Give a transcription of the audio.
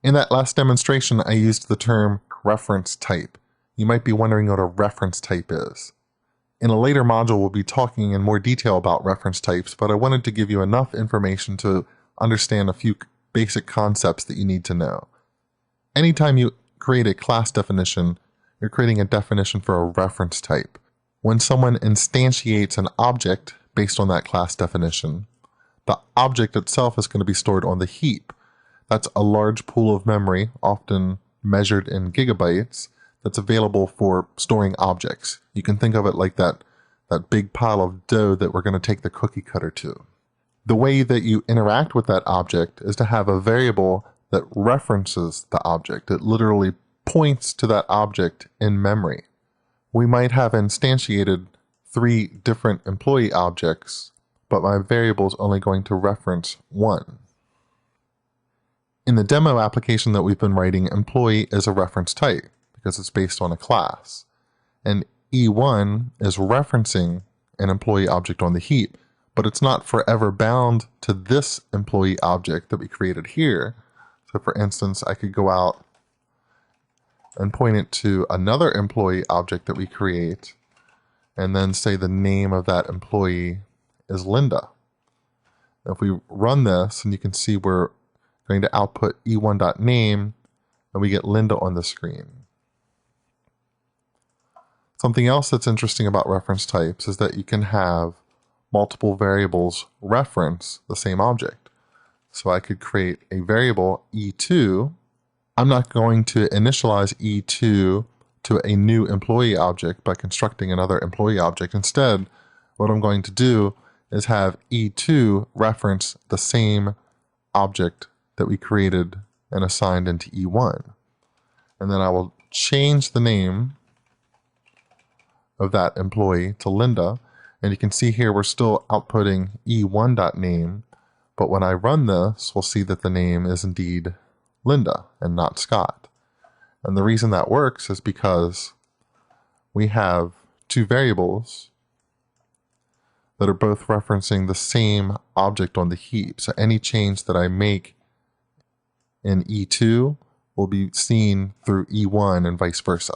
In that last demonstration, I used the term reference type. You might be wondering what a reference type is. In a later module, we'll be talking in more detail about reference types, but I wanted to give you enough information to understand a few basic concepts that you need to know. Anytime you create a class definition, you're creating a definition for a reference type. When someone instantiates an object based on that class definition, the object itself is going to be stored on the heap. That's a large pool of memory, often measured in gigabytes, that's available for storing objects. You can think of it like that big pile of dough that we're going to take the cookie cutter to. The way that you interact with that object is to have a variable that references the object. It literally points to that object in memory. We might have instantiated 3 different employee objects, but my variable is only going to reference 1. In the demo application that we've been writing, employee is a reference type because it's based on a class. And E1 is referencing an employee object on the heap, but it's not forever bound to this employee object that we created here. So for instance, I could go out and point it to another employee object that we create, and then say the name of that employee is Linda. Now if we run this, and you can see we're going to output e1.name, and we get Linda on the screen. Something else that's interesting about reference types is that you can have multiple variables reference the same object. So I could create a variable e2. I'm not going to initialize e2 to a new employee object by constructing another employee object. Instead, what I'm going to do is have e2 reference the same object that we created and assigned into e1. And then I will change the name of that employee to Linda. And you can see here we're still outputting e1.name, but when I run this, we'll see that the name is indeed Linda and not Scott. And the reason that works is because we have 2 variables that are both referencing the same object on the heap. So any change that I make in E2 will be seen through E1 and vice versa.